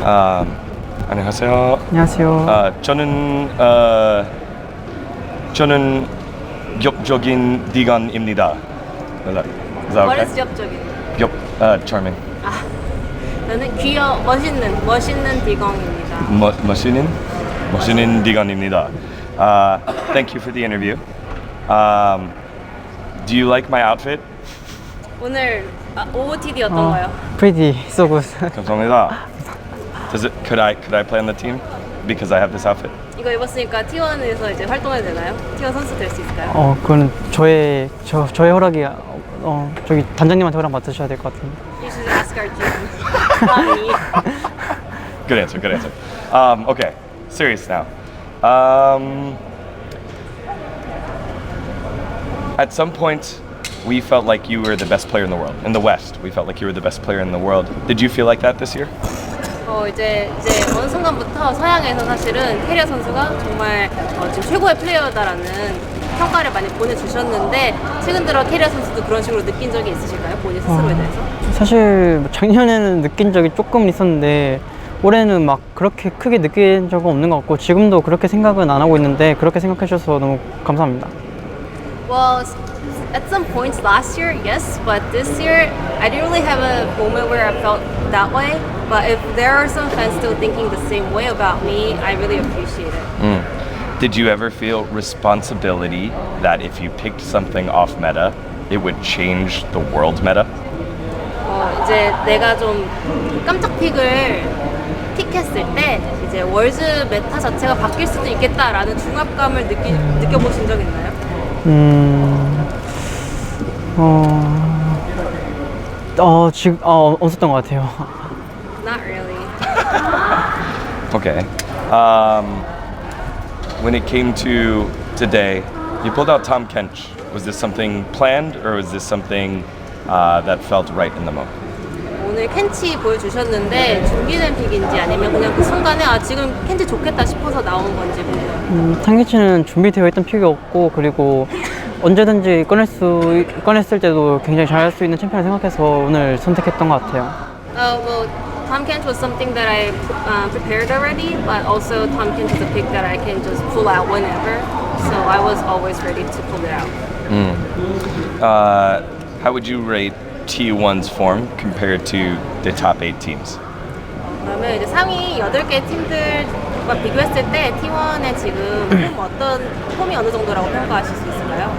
안녕하세요. 안녕하세요. 저는 엽적인 디건입니다. What is 엽적인? Charming. 저는 멋있는 디건입니다. 멋있는 디건입니다. Thank you for the interview. Do you like my outfit? 오늘 OOTD 어떤가요? Pretty, so good. 감사합니다. Could I play on the team because I have this outfit? 이거 입었으니까 T1에서 이제 활동해도 되나요? T1 선수 될 수 있을까요? 그거는 저의 허락이 저기 단장님한테 허락 맡으셔야 될 것 같은데. You should ask our GM. Not me. Good answer. Okay, serious now. At some point, we felt like you were the best player in the world. In the West, we felt like you were the best player in the world. Did you feel like that this year? 이제 어느 순간부터 서양에서 사실은 캐리어 선수가 정말 지금 최고의 플레이어다라는 평가를 많이 보내주셨는데 최근 들어 캐리어 선수도 그런 식으로 느낀 적이 있으실까요? 본인 스스로에 대해서? 사실 작년에는 느낀 적이 조금 있었는데 올해는 막 그렇게 크게 느낀 적은 없는 것 같고 지금도 그렇게 생각은 안 하고 있는데 그렇게 생각해 주셔서 너무 감사합니다. Well, at some points last year, yes, but this year I didn't really have a moment where I felt that way. But if there are some fans still thinking the same way about me, I really appreciate it. Did you ever feel responsibility that if you picked something off meta, it would change the world meta? 이제 내가 좀 깜짝 픽을 틱했을 때 이제 월즈 메타 자체가 바뀔 수도 있겠다라는 중압감을 느껴보신 적 있나요? 지금 없었던 것 같아요. Not really. Okay. When it came to today, you pulled out Tahm Kench. Was this something planned or was this something that felt right in the moment? 오늘 켄치 보여주셨는데 준비된 픽인지 아니면 그냥 그 순간에 지금 켄치 좋겠다 싶어서 나온 건지 궁금해요. 탕기치는 준비되어 있던 픽이었고 그리고 언제든지 꺼냈을 때도 굉장히 잘할 수 있는 챔피언을 생각해서 오늘 선택했던 것 같아요. Well, Tahm Kench was something that I prepared already, but also Tahm Kench is a pick that I can just pull out whenever. So I was always ready to pull it out. How would you rate T1's form compared to the top 8 teams? 그러면 이제 상위 8개 팀들과 비교했을 때 T1의 지금 폼이 어느 정도라고 평가하실 수 있을까요?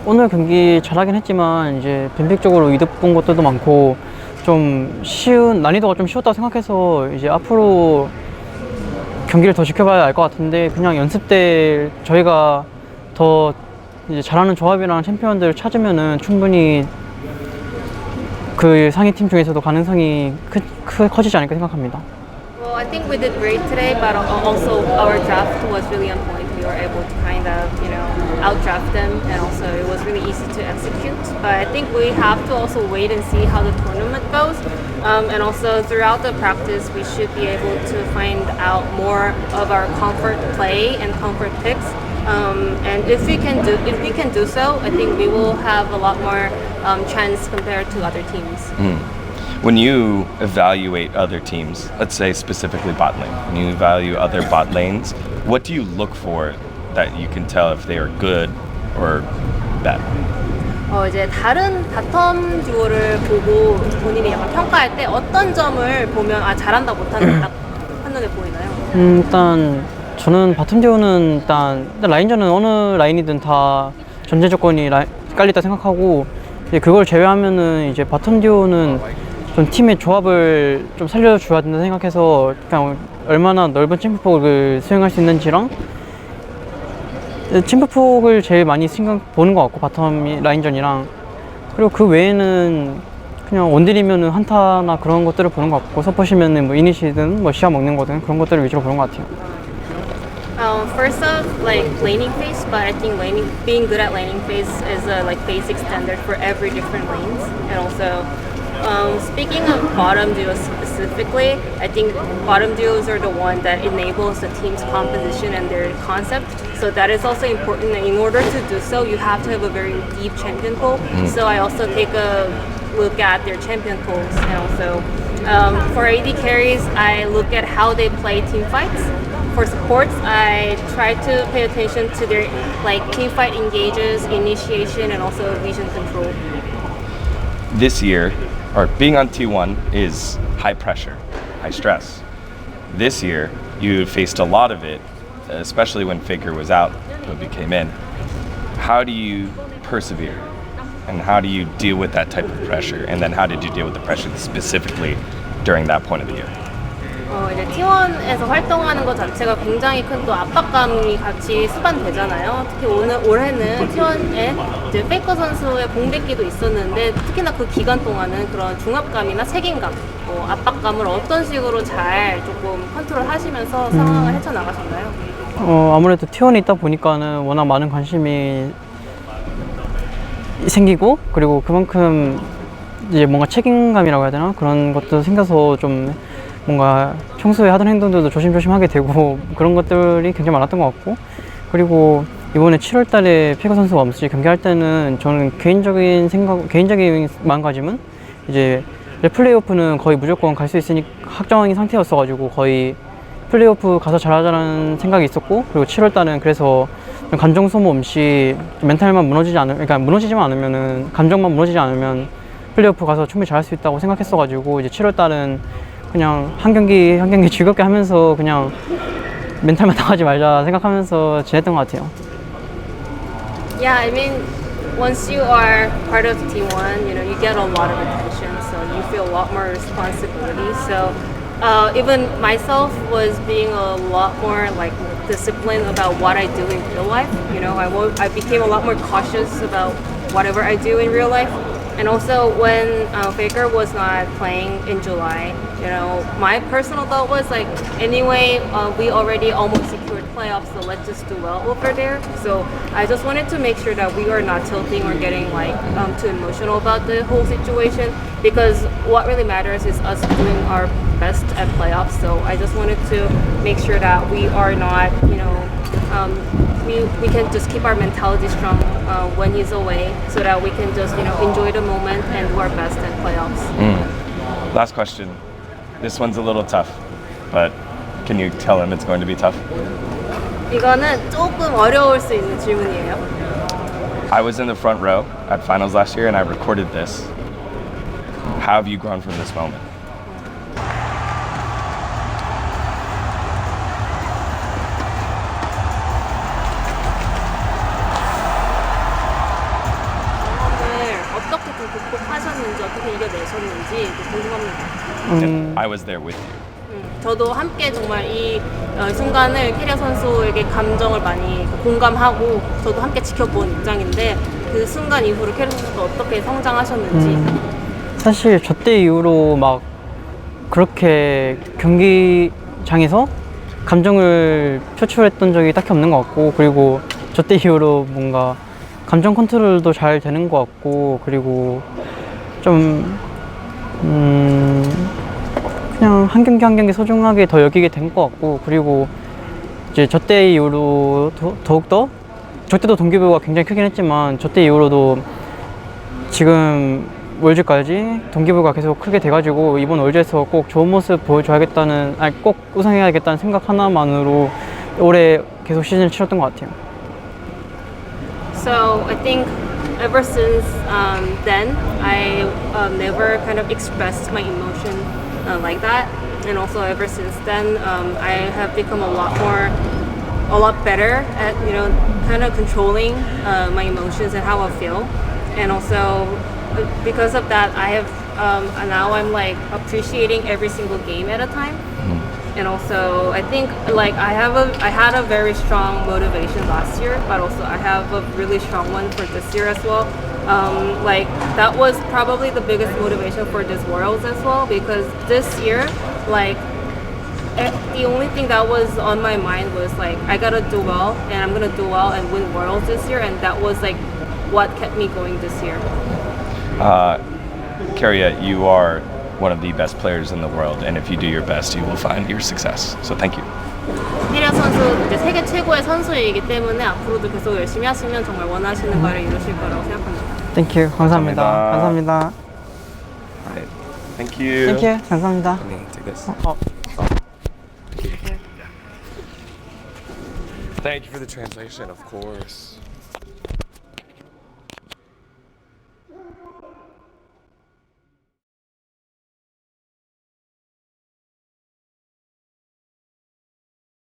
오늘 경기 잘하긴 했지만 이제 뱀픽적으로 이득 본 것들도 많고 좀 난이도가 좀 쉬웠다고 생각해서 이제 앞으로 경기를 더 지켜봐야 알 것 같은데 그냥 연습 때 저희가 더 이제 잘하는 조합이랑 챔피언들을 찾으면은 충분히 그 상위 팀 중에서도 가능성이 커지지 않을까 생각합니다. Well, I think we did great today, but also our draft was really on point. We were able to kind of, outdraft them, and also it was really easy to execute. But I think we have to also wait and see how the tournament goes. And also throughout the practice, we should be able to find out more of our comfort play and comfort picks. And if we can do so, I think we will have a lot more chance compared to other teams. When you evaluate other teams, let's say specifically bot lane, when you evaluate other bot lanes, what do you look for that you can tell if they are good or bad? 이제 다른 바텀 듀오를 보고 본인이 약간 평가할 때 어떤 점을 보면 잘한다 못한다 딱 한눈에 보이나요? 일단 저는 바텀 듀오는 일단 라인전은 어느 라인이든 다 전제 조건이 깔리다 생각하고 이제 그걸 제외하면은 이제 바텀 듀오는 좀 팀의 조합을 좀 살려줘야 된다 생각해서 그냥 얼마나 넓은 침프폭을 수행할 수 있는지랑 침프폭을 제일 많이 신경 보는 것 같고 바텀 라인전이랑 그리고 그 외에는 그냥 원딜이면은 한타나 그런 것들을 보는 것 같고 서폿이면은 뭐 이니시든 뭐 시야 먹는 거든 그런 것들을 위주로 보는 것 같아요. First off, like laning phase, but I think being good at laning phase is a basic standard for every different lanes. And also, speaking of bottom duos specifically, I think bottom duos are the one that enables the team's composition and their concept. So that is also important. And in order to do so, you have to have a very deep champion pool. So I also take a look at their champion pools and also For AD carries, I look at how they play team fights. For supports, I try to pay attention to their like team fight engages, initiation, and also vision control. This year, or being on T1 is high pressure, high stress. This year, you faced a lot of it, especially when Faker was out, Toby came in. How do you persevere? And how do you deal with that type of pressure? And then how did you deal with the pressure specifically during that point of the year? 이제 T1에서 활동하는 것 자체가 굉장히 큰 또 압박감이 같이 수반되잖아요. 특히 올해는 T1에 이제 페이커 선수의 공백기도 있었는데 특히나 그 기간 동안은 그런 중압감이나 책임감, 뭐 압박감을 어떤 식으로 잘 조금 컨트롤하시면서 상황을 헤쳐나가셨나요? 아무래도 T1에 있다 보니까는 워낙 많은 관심이 생기고 그리고 그만큼 이제 뭔가 책임감이라고 해야 되나 그런 것도 생겨서 좀 뭔가 평소에 하던 행동들도 조심조심 하게 되고 그런 것들이 굉장히 많았던 것 같고 그리고 이번에 7월 달에 피거 선수가 없이 경기할 때는 저는 개인적인 마음가짐은 이제 플레이오프는 거의 무조건 갈 수 있으니 확정인 상태였어가지고 거의 플레이오프 가서 잘하자는 생각이 있었고 그리고 7월 달은 그래서 감정 소모 없이 멘탈만 그러니까 무너지지만 않으면은 감정만 무너지지 않으면 플레이오프 가서 충분히 잘할 수 있다고 생각했어가지고 이제 7월 달은 그냥 한 경기 즐겁게 하면서 그냥 멘탈만 나가지 말자 생각하면서 지냈던 것 같아요. Yeah, I mean, once you are part of T1, you get a lot of attention, so you feel a lot more responsibility. So even myself was being a lot more like disciplined about what I do in real life. I became a lot more cautious about whatever I do in real life. And also when Faker was not playing in July, my personal thought was like, anyway, we already almost secured playoffs, so let's just do well over there. So I just wanted to make sure that we are not tilting or getting like too emotional about the whole situation, because what really matters is us doing our best at playoffs. So I just wanted to make sure that we are not, we can just keep our mentality strong when he's away, so that we can just enjoy the moment and do our best at playoffs. Last question. This one's a little tough, but can you tell him it's going to be tough? 이거는 조금 어려울 수 있는 질문이에요. I was in the front row at finals last year and I recorded this. How have you grown from this moment? 어떻게 좀 극복하셨는지 어떻게 이겨내셨는지 궁금합니다. I was there with you. 저도 함께 정말 이 순간을 캐리어 선수에게 감정을 많이 공감하고 저도 함께 지켜본 입장인데 그 순간 이후로 캐리어 선수가 어떻게 성장하셨는지. 사실 저 때 이후로 막 그렇게 경기장에서 감정을 표출했던 적이 딱히 없는 것 같고 그리고 저 때 이후로 뭔가 감정 컨트롤도 잘 되는 것 같고 그리고 좀 그냥 한 경기 한 경기 소중하게 더 여기게 된 것 같고 그리고 이제 저 때 이후로 더욱더 저 때도 동기부여가 굉장히 크긴 했지만 저 때 이후로도 지금 월즈까지 동기부여가 계속 크게 돼가지고 이번 월즈에서 꼭 좋은 모습 보여줘야겠다는 꼭 우승해야겠다는 생각 하나만으로 올해 계속 시즌을 치렀던 것 같아요. So I think ever since then, I never kind of expressed my emotion like that. And also ever since then, I have become a lot better at kind of controlling my emotions and how I feel. And also because of that, I have now I'm like appreciating every single game at a time. And also, I think like I had a very strong motivation last year, but also I have a really strong one for this year as well. Like that was probably the biggest motivation for this Worlds as well, because this year, like the only thing that was on my mind was like I gotta do well, and I'm gonna do well and win Worlds this year, and that was like what kept me going this year. Keria, you are one of the best players in the world, and if you do your best, you will find your success. So thank you. 케리아 선수 이제 세계 최고의 선수이기 때문에 앞으로도 계속 열심히 하시면 정말 원하시는 바를 이루실 거라고 생각합니다. Thank you. 감사합니다. 감사합니다. Right. Thank you. 땡큐. 감사합니다. Let me take this. Thank you for the translation, of course.